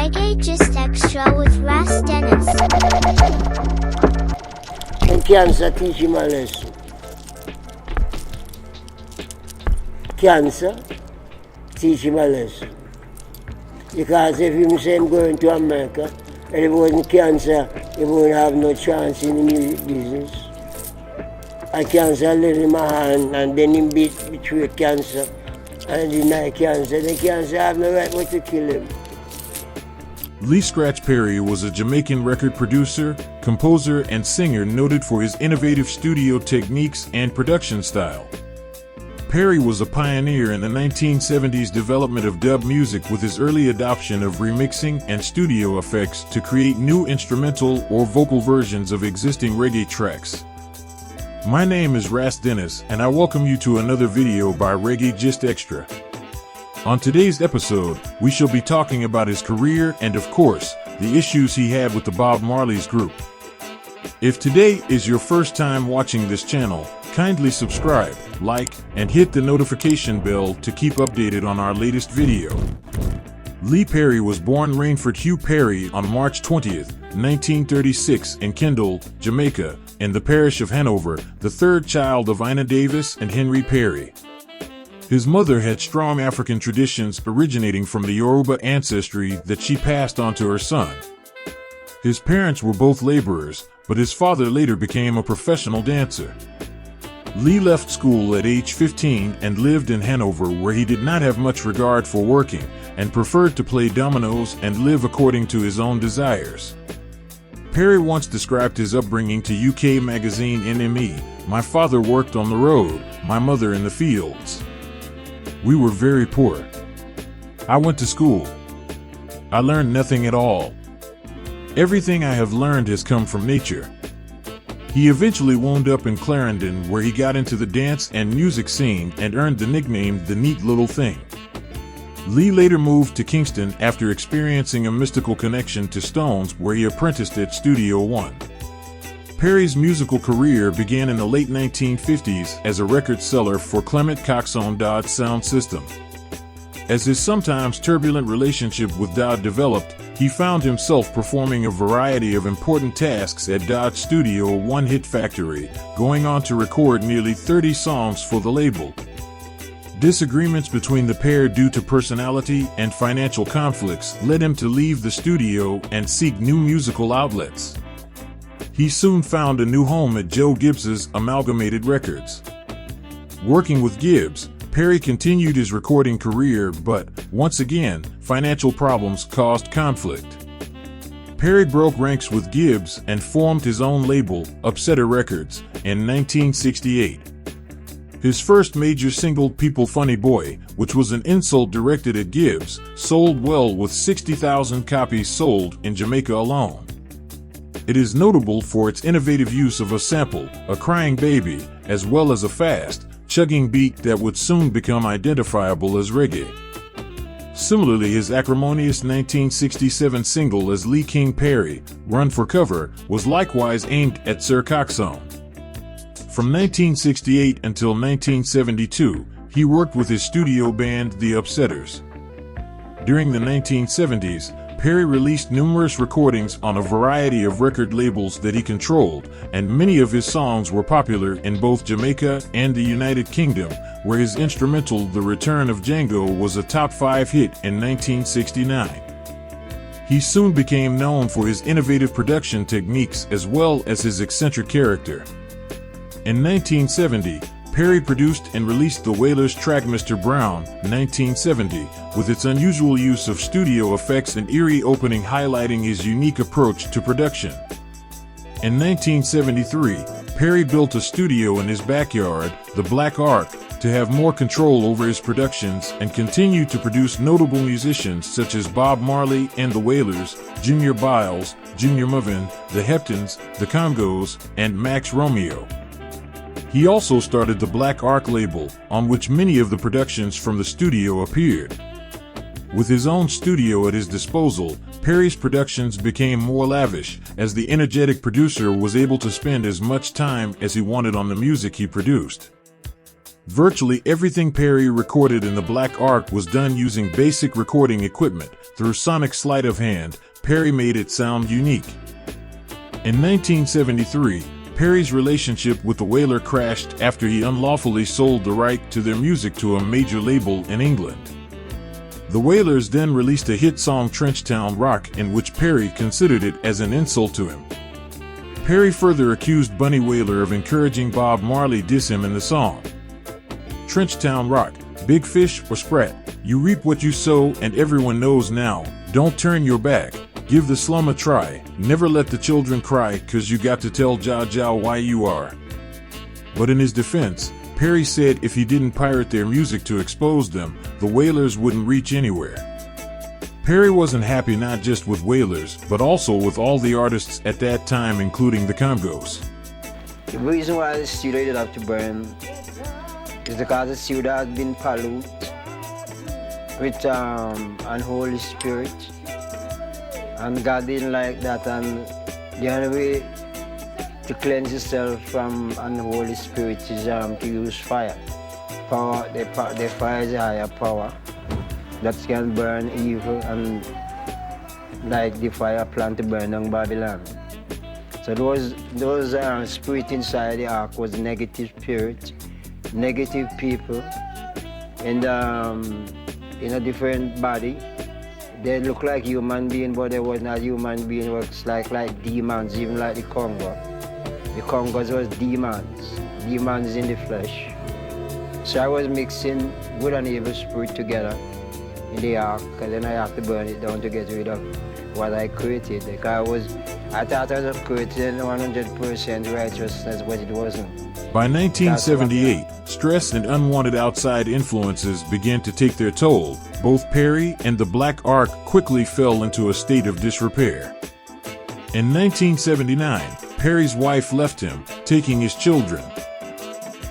Reggae Just Extra with Ras Dennis. And cancer teach him a lesson. Cancer teach him a lesson. Because if him say him going to America, and if it wasn't cancer, he wouldn't have no chance in the music business. And cancer live in my hand, and then him betray cancer and deny cancer. The cancer have no right way to kill him. Lee Scratch Perry was a Jamaican record producer, composer, and singer noted for his innovative studio techniques and production style. Perry was a pioneer in the 1970s development of dub music with his early adoption of remixing and studio effects to create new instrumental or vocal versions of existing reggae tracks. My name is Ras Dennis, and I welcome you to another video by Reggae Just Extra. On today's episode, we shall be talking about his career and, of course, the issues he had with the Bob Marley's group. If today is your first time watching this channel, kindly subscribe, like, and hit the notification bell to keep updated on our latest video. Lee Perry was born Rainford Hugh Perry on March 20th, 1936 in Kendal, Jamaica, in the parish of Hanover, the third child of Ina Davis and Henry Perry. His mother had strong African traditions originating from the Yoruba ancestry that she passed on to her son. His parents were both laborers, but his father later became a professional dancer. Lee left school at age 15 and lived in Hanover, where he did not have much regard for working and preferred to play dominoes and live according to his own desires. Perry once described his upbringing to UK magazine NME, "My father worked on the road, my mother in the fields. We were very poor. I went to school. I learned nothing at all. Everything I have learned has come from nature." He eventually wound up in Clarendon, where he got into the dance and music scene and earned the nickname The Neat Little Thing. Lee later moved to Kingston after experiencing a mystical connection to Stones, where he apprenticed at Studio One. Perry's musical career began in the late 1950s as a record seller for Clement Coxsone Dodge Sound System. As his sometimes turbulent relationship with Dodge developed, he found himself performing a variety of important tasks at Dodge Studio One Hit Factory, going on to record nearly 30 songs for the label. Disagreements between the pair due to personality and financial conflicts led him to leave the studio and seek new musical outlets. He soon found a new home at Joe Gibbs's Amalgamated Records. Working with Gibbs, Perry continued his recording career, but, once again, financial problems caused conflict. Perry broke ranks with Gibbs and formed his own label, Upsetter Records, in 1968. His first major single, People Funny Boy, which was an insult directed at Gibbs, sold well with 60,000 copies sold in Jamaica alone. It is notable for its innovative use of a sample, a crying baby, as well as a fast, chugging beat that would soon become identifiable as reggae. Similarly, his acrimonious 1967 single as Lee King Perry, Run for Cover, was likewise aimed at Sir Coxsone. From 1968 until 1972, he worked with his studio band The Upsetters. During the 1970s, Perry released numerous recordings on a variety of record labels that he controlled, and many of his songs were popular in both Jamaica and the United Kingdom, where his instrumental The Return of Django was a top 5 hit in 1969. He soon became known for his innovative production techniques as well as his eccentric character. In 1970, Perry produced and released the Wailers track Mr. Brown, 1970, with its unusual use of studio effects and eerie opening highlighting his unique approach to production. In 1973, Perry built a studio in his backyard, the Black Ark, to have more control over his productions and continue to produce notable musicians such as Bob Marley and the Wailers, Junior Biles, Junior Muvin, the Heptons, the Congos, and Max Romeo. He also started the Black Ark label, on which many of the productions from the studio appeared. With his own studio at his disposal, Perry's productions became more lavish, as the energetic producer was able to spend as much time as he wanted on the music he produced. Virtually everything Perry recorded in the Black Ark was done using basic recording equipment. Through sonic sleight of hand, Perry made it sound unique. In 1973, Perry's relationship with the Wailer crashed after he unlawfully sold the right to their music to a major label in England. The Wailers then released a hit song, Trenchtown Rock, in which Perry considered it as an insult to him. Perry further accused Bunny Wailer of encouraging Bob Marley diss him in the song. Trenchtown Rock, big fish or sprat, you reap what you sow, and everyone knows now, don't turn your back, give the slum a try, never let the children cry, 'cause you got to tell Jah why you are. But in his defense, Perry said if he didn't pirate their music to expose them, the Wailers wouldn't reach anywhere. Perry wasn't happy not just with Wailers, but also with all the artists at that time, including the Congos. The reason why the studio did have to burn is because the studio has been polluted with unholy spirit, and God didn't like that, and the only way to cleanse yourself from unholy spirit is to use fire. Power, the fire is a higher power that can burn evil, and like the fire plan to burn down Babylon. So those spirit inside the ark was negative spirit, negative people in a different body. They look like human being, but they was not human being. It was like demons, even like the Congo. The Congos was demons in the flesh. So I was mixing good and evil spirit together in the ark, and then I have to burn it down to get rid of what I created. Because I thought I was creating 100% righteousness, but it wasn't. By 1978, stress and unwanted outside influences began to take their toll. Both Perry and the Black Ark quickly fell into a state of disrepair. In 1979, Perry's wife left him, taking his children.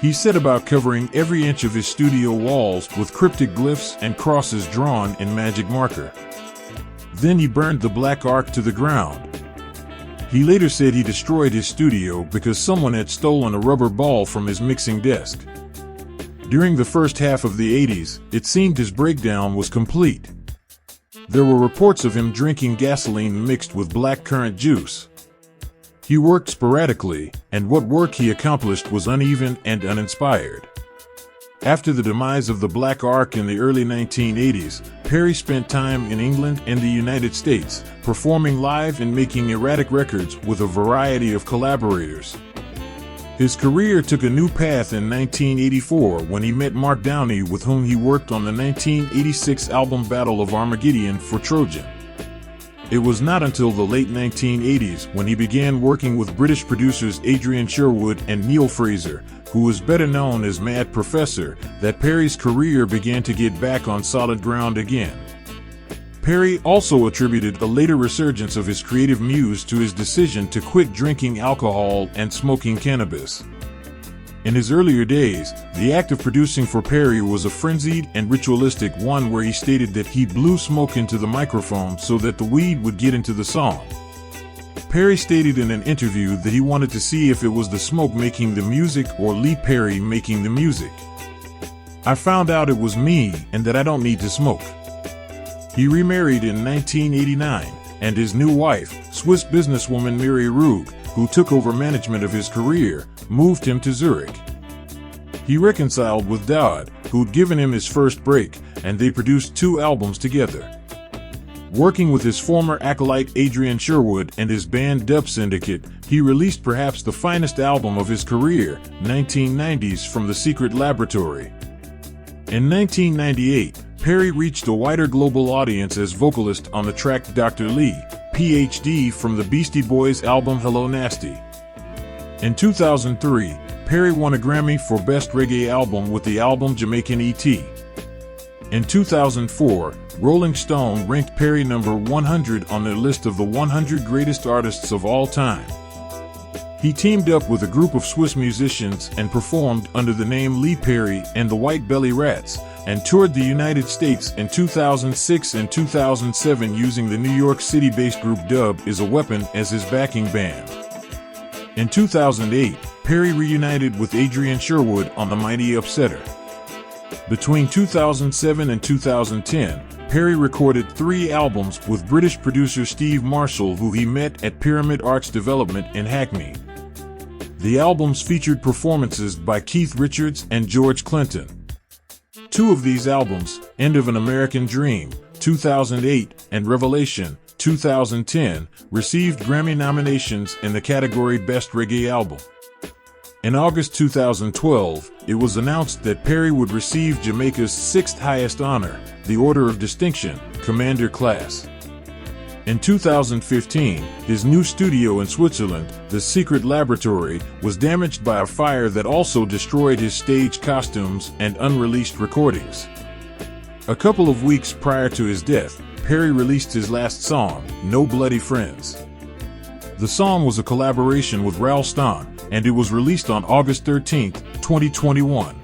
He set about covering every inch of his studio walls with cryptic glyphs and crosses drawn in magic marker. Then he burned the Black Ark to the ground. He later said he destroyed his studio because someone had stolen a rubber ball from his mixing desk. During the first half of the 80s, it seemed his breakdown was complete. There were reports of him drinking gasoline mixed with blackcurrant juice. He worked sporadically, and what work he accomplished was uneven and uninspired. After the demise of the Black Ark in the early 1980s, Perry spent time in England and the United States, performing live and making erratic records with a variety of collaborators. His career took a new path in 1984 when he met Mark Downey, with whom he worked on the 1986 album Battle of Armageddon for Trojan. It was not until the late 1980s when he began working with British producers Adrian Sherwood and Neil Fraser, who was better known as Mad Professor, that Perry's career began to get back on solid ground again. Perry also attributed a later resurgence of his creative muse to his decision to quit drinking alcohol and smoking cannabis. In his earlier days, the act of producing for Perry was a frenzied and ritualistic one, where he stated that he blew smoke into the microphone so that the weed would get into the song. Perry stated in an interview that he wanted to see if it was the smoke making the music or Lee Perry making the music. I found out it was me and that I don't need to smoke. He remarried in 1989, and his new wife, Swiss businesswoman Miri Rug, who took over management of his career, moved him to Zurich. He reconciled with Dodd, who'd given him his first break, and they produced 2 albums together. Working with his former acolyte Adrian Sherwood and his band Dub Syndicate, he released perhaps the finest album of his career, 1990's From the Secret Laboratory. In 1998, Perry reached a wider global audience as vocalist on the track Dr. Lee, Ph.D. from the Beastie Boys album Hello Nasty. In 2003, Perry won a Grammy for Best Reggae Album with the album Jamaican E.T. In 2004, Rolling Stone ranked Perry number 100 on their list of the 100 greatest artists of all time. He teamed up with a group of Swiss musicians and performed under the name Lee Perry and the White Belly Rats, and toured the United States in 2006 and 2007 using the New York City-based group Dub Is a Weapon as his backing band. In 2008, Perry reunited with Adrian Sherwood on The Mighty Upsetter. Between 2007 and 2010, Perry recorded 3 albums with British producer Steve Marshall, who he met at Pyramid Arts Development in Hackney. The albums featured performances by Keith Richards and George Clinton. 2 of these albums, End of an American Dream, 2008, and Revelation, 2010, received Grammy nominations in the category Best Reggae Album. In August 2012, it was announced that Perry would receive Jamaica's 6th highest honor, the Order of Distinction, Commander Class. In 2015, his new studio in Switzerland, The Secret Laboratory, was damaged by a fire that also destroyed his stage costumes and unreleased recordings. A couple of weeks prior to his death, Perry released his last song, No Bloody Friends. The song was a collaboration with Ralston, and it was released on August 13, 2021.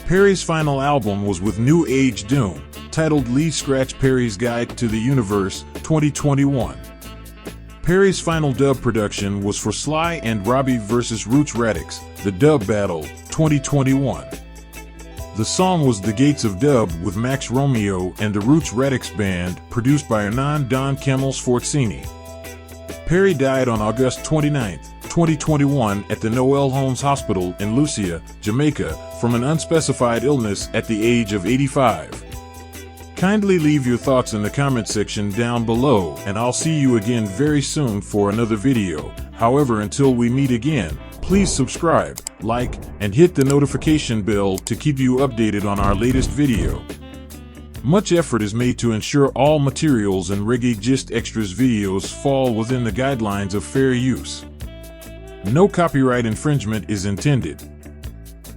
Perry's final album was with New Age Doom, titled Lee Scratch Perry's Guide to the Universe, 2021. Perry's final dub production was for Sly and Robbie vs. Roots Radix, The Dub Battle, 2021. The song was The Gates of Dub with Max Romeo and the Roots Radix Band, produced by Hernan Don Camels Fortsini. Perry died on August 29, 2021 at the Noel Holmes Hospital in Lucia, Jamaica, from an unspecified illness at the age of 85. Kindly leave your thoughts in the comment section down below, and I'll see you again very soon for another video. However, until we meet again, please subscribe, like, and hit the notification bell to keep you updated on our latest video. Much effort is made to ensure all materials and Reggae Gist Extras videos fall within the guidelines of fair use. No copyright infringement is intended.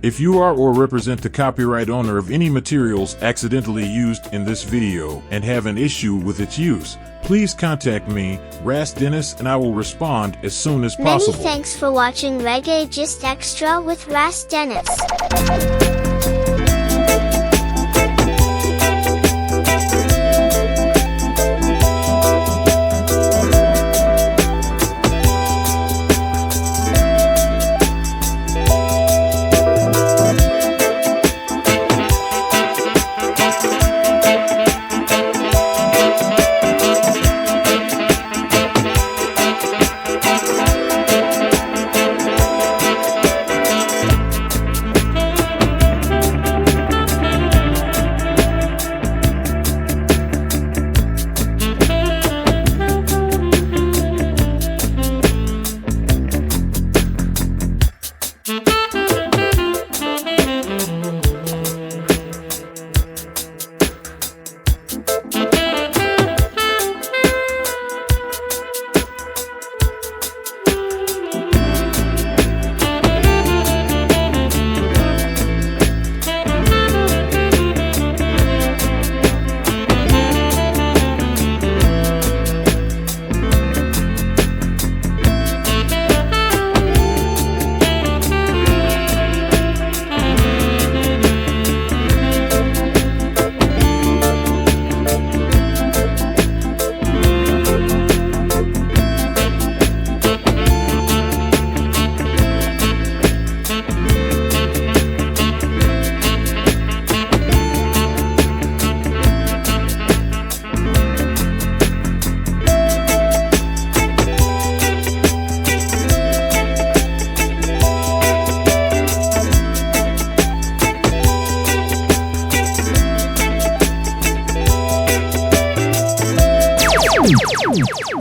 If you are or represent the copyright owner of any materials accidentally used in this video and have an issue with its use, please contact me, Ras Dennis, and I will respond as soon as possible. Many thanks for watching Reggae Gist Extra with Ras Dennis. Ooh.